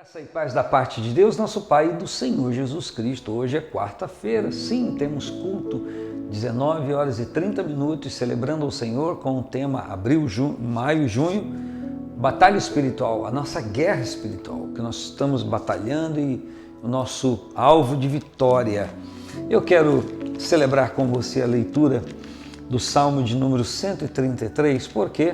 Graça e paz da parte de Deus, nosso Pai, e do Senhor Jesus Cristo. Hoje é quarta-feira, sim, temos culto, 19 horas e 30 minutos, celebrando ao Senhor com o tema Abril, Maio, Junho, batalha espiritual, a nossa guerra espiritual, que nós estamos batalhando e o nosso alvo de vitória. Eu quero celebrar com você a leitura do Salmo de número 133, por quê?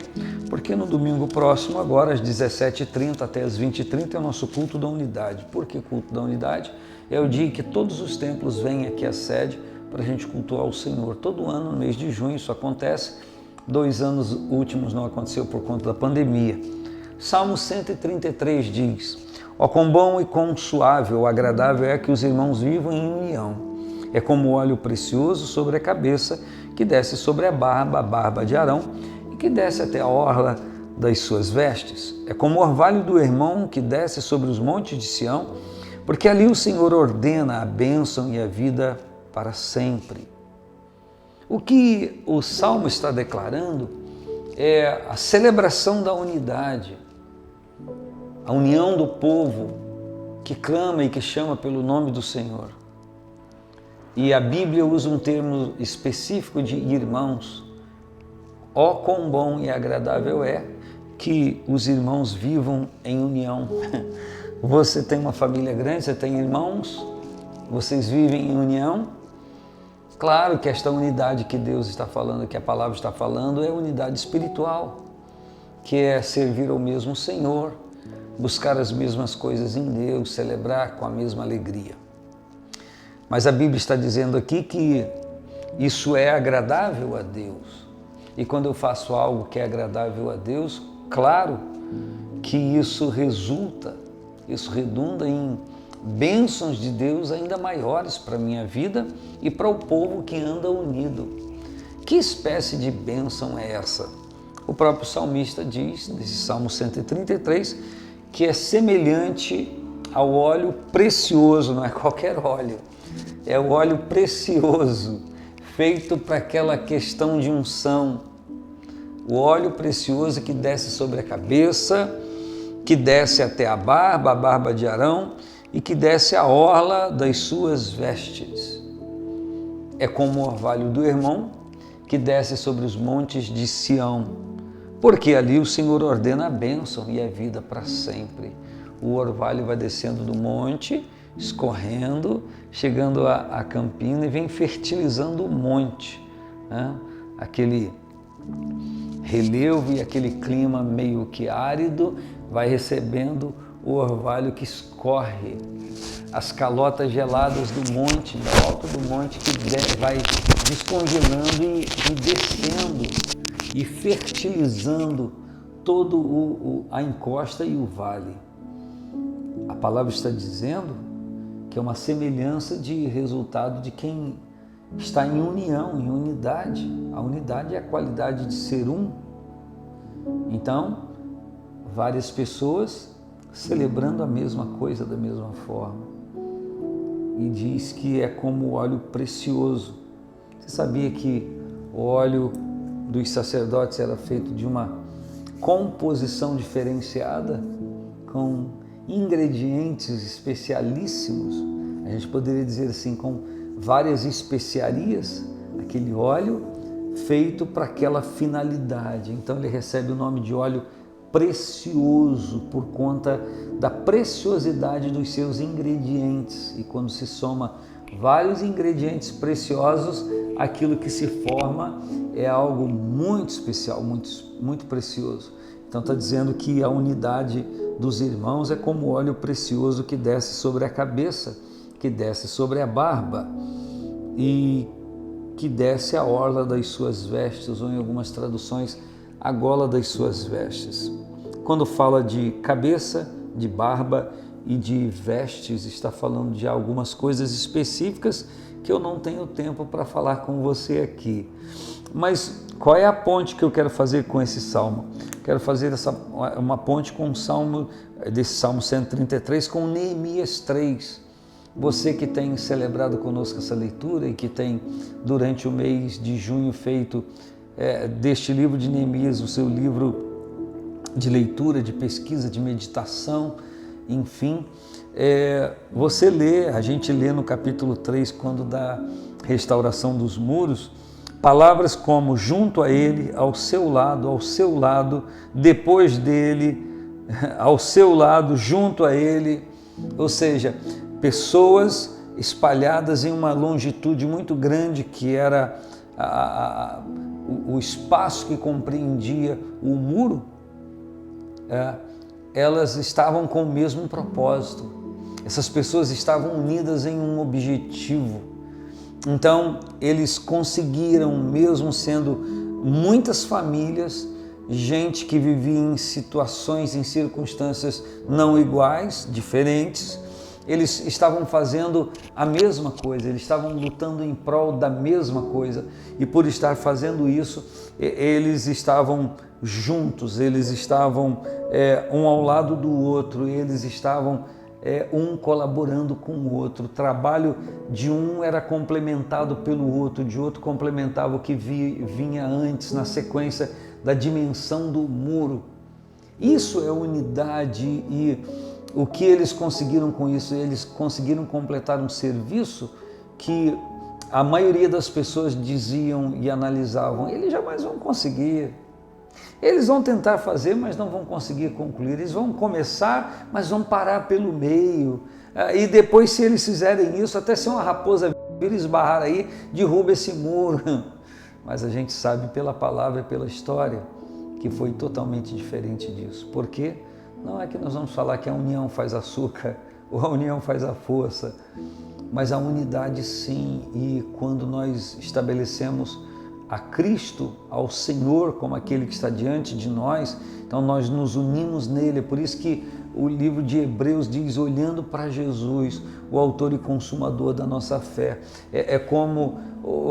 Porque no domingo próximo, agora às 17h30 até às 20h30, é o nosso culto da unidade. Por que culto da unidade? É o dia em que todos os templos vêm aqui à sede para a gente cultuar o Senhor. Todo ano, no mês de junho, isso acontece. 2 anos últimos não aconteceu por conta da pandemia. Salmo 133 diz: ó, quão bom e quão suave ou agradável é que os irmãos vivam em união. É como óleo precioso sobre a cabeça, que desce sobre a barba de Arão, e que desce até a orla das suas vestes. É como o orvalho do irmão que desce sobre os montes de Sião, porque ali o Senhor ordena a bênção e a vida para sempre. O que o Salmo está declarando é a celebração da unidade, a união do povo que clama e que chama pelo nome do Senhor. E a Bíblia usa um termo específico de irmãos. Ó, quão bom e agradável é que os irmãos vivam em união. Você tem uma família grande, você tem irmãos, vocês vivem em união. Claro que esta unidade que Deus está falando, que a palavra está falando, é unidade espiritual, que é servir ao mesmo Senhor, buscar as mesmas coisas em Deus, celebrar com a mesma alegria. Mas a Bíblia está dizendo aqui que isso é agradável a Deus. E quando eu faço algo que é agradável a Deus, claro que isso redunda em bênçãos de Deus ainda maiores para a minha vida e para o povo que anda unido. Que espécie de bênção é essa? O próprio salmista diz, nesse Salmo 133, que é semelhante ao óleo precioso, não é qualquer óleo. É o óleo precioso, feito para aquela questão de unção. O óleo precioso que desce sobre a cabeça, que desce até a barba de Arão, e que desce a orla das suas vestes. É como o orvalho do irmão que desce sobre os montes de Sião, porque ali o Senhor ordena a bênção e a vida para sempre. O orvalho vai descendo do monte, escorrendo, chegando à campina e vem fertilizando o monte, né? Aquele relevo e aquele clima meio que árido vai recebendo o orvalho que escorre, as calotas geladas do monte, do alto do monte, que vai descongelando e descendo e fertilizando todo a encosta e o vale. A palavra está dizendo que é uma semelhança de resultado de quem está em união, em unidade. A unidade é a qualidade de ser um. Então, várias pessoas celebrando a mesma coisa da mesma forma. E diz que é como óleo precioso. Você sabia que o óleo dos sacerdotes era feito de uma composição diferenciada, com ingredientes especialíssimos, a gente poderia dizer assim, com várias especiarias, aquele óleo feito para aquela finalidade. Então ele recebe o nome de óleo precioso por conta da preciosidade dos seus ingredientes. E quando se soma vários ingredientes preciosos, aquilo que se forma é algo muito especial, muito precioso. Então está dizendo que a unidade dos irmãos é como óleo precioso que desce sobre a cabeça, que desce sobre a barba e que desce a orla das suas vestes, ou em algumas traduções, a gola das suas vestes. Quando fala de cabeça, de barba e de vestes, está falando de algumas coisas específicas que eu não tenho tempo para falar com você aqui. Mas qual é a ponte que eu quero fazer com esse salmo? Quero fazer uma ponte com o salmo, desse Salmo 133 com Neemias 3. Você que tem celebrado conosco essa leitura e que tem, durante o mês de junho, feito deste livro de Neemias o seu livro de leitura, de pesquisa, de meditação, enfim. Você lê, a gente lê no capítulo 3, quando da restauração dos muros, palavras como junto a ele, ao seu lado, depois dele, ao seu lado, junto a ele, ou seja, pessoas espalhadas em uma longitude muito grande, que era o espaço que compreendia o muro. Elas estavam com o mesmo propósito, essas pessoas estavam unidas em um objetivo. Então eles conseguiram, mesmo sendo muitas famílias, gente que vivia em situações, em circunstâncias não iguais, diferentes, eles estavam fazendo a mesma coisa, eles estavam lutando em prol da mesma coisa, e por estar fazendo isso, eles estavam juntos, eles estavam um ao lado do outro, eles estavam um colaborando com o outro. O trabalho de um era complementado pelo outro, de outro complementava o que vinha antes, na sequência da dimensão do muro. Isso é unidade, e o que eles conseguiram com isso? Eles conseguiram completar um serviço que a maioria das pessoas diziam e analisavam: eles jamais vão conseguir. Eles vão tentar fazer, mas não vão conseguir concluir. Eles vão começar, mas vão parar pelo meio. E depois, se eles fizerem isso, até se uma raposa vir esbarrar aí, derruba esse muro. Mas a gente sabe pela palavra e pela história que foi totalmente diferente disso. Por quê? Não é que nós vamos falar que a união faz açúcar ou a união faz a força, mas a unidade sim. E quando nós estabelecemos a Cristo, ao Senhor, como aquele que está diante de nós, então nós nos unimos nele. É por isso que o livro de Hebreus diz: olhando para Jesus, o autor e consumador da nossa fé. É como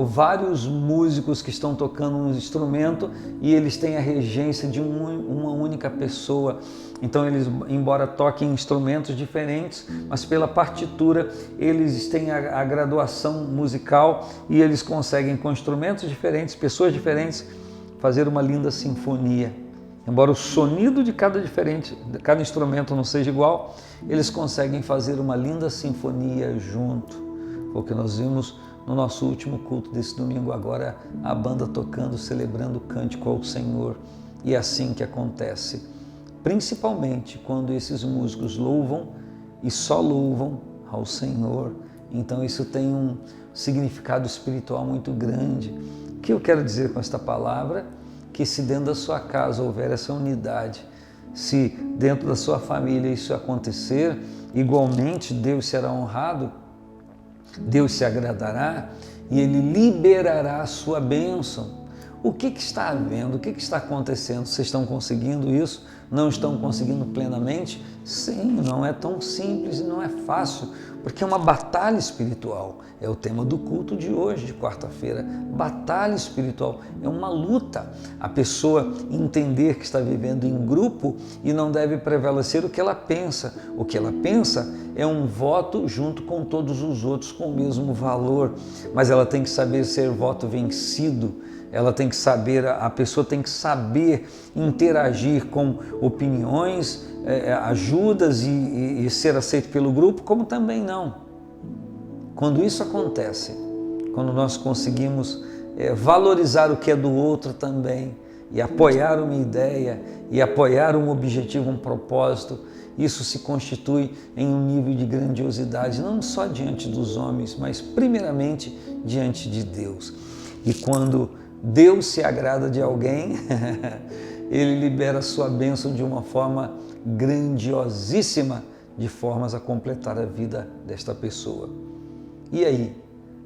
vários músicos que estão tocando um instrumento e eles têm a regência de uma única pessoa. Então eles, embora toquem instrumentos diferentes, mas pela partitura eles têm a graduação musical, e eles conseguem, com instrumentos diferentes, pessoas diferentes, fazer uma linda sinfonia. Embora o sonido de cada instrumento não seja igual, eles conseguem fazer uma linda sinfonia junto. Foi o que nós vimos no nosso último culto desse domingo agora, a banda tocando, celebrando o cântico ao Senhor. E é assim que acontece, principalmente quando esses músicos louvam e só louvam ao Senhor. Então isso tem um significado espiritual muito grande. O que eu quero dizer com esta palavra? Que se dentro da sua casa houver essa unidade, se dentro da sua família isso acontecer, igualmente Deus será honrado, Deus se agradará e Ele liberará a sua bênção. O que está havendo? O que está acontecendo? Vocês estão conseguindo isso? Não estão conseguindo plenamente? Sim, não é tão simples e não é fácil, porque é uma batalha espiritual. É o tema do culto de hoje, de quarta-feira. Batalha espiritual, é uma luta. A pessoa entender que está vivendo em grupo e não deve prevalecer o que ela pensa. O que ela pensa é um voto junto com todos os outros com o mesmo valor, mas ela tem que saber ser voto vencido. Ela tem que saber, a pessoa tem que saber interagir com opiniões, ajudas e ser aceito pelo grupo, como também não. Quando isso acontece, quando nós conseguimos valorizar o que é do outro também, e apoiar uma ideia, e apoiar um objetivo, um propósito, isso se constitui em um nível de grandiosidade, não só diante dos homens, mas primeiramente diante de Deus. E quando Deus se agrada de alguém, Ele libera a sua bênção de uma forma grandiosíssima, de formas a completar a vida desta pessoa. E aí?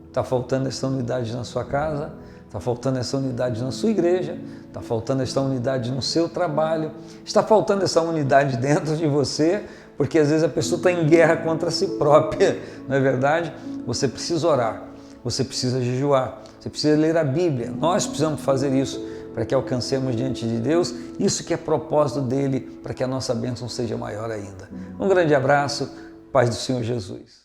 Está faltando essa unidade na sua casa? Está faltando essa unidade na sua igreja? Está faltando essa unidade no seu trabalho? Está faltando essa unidade dentro de você? Porque às vezes a pessoa está em guerra contra si própria, não é verdade? Você precisa orar, você precisa jejuar, você precisa ler a Bíblia. Nós precisamos fazer isso para que alcancemos diante de Deus isso que é propósito dele, para que a nossa bênção seja maior ainda. Um grande abraço, paz do Senhor Jesus.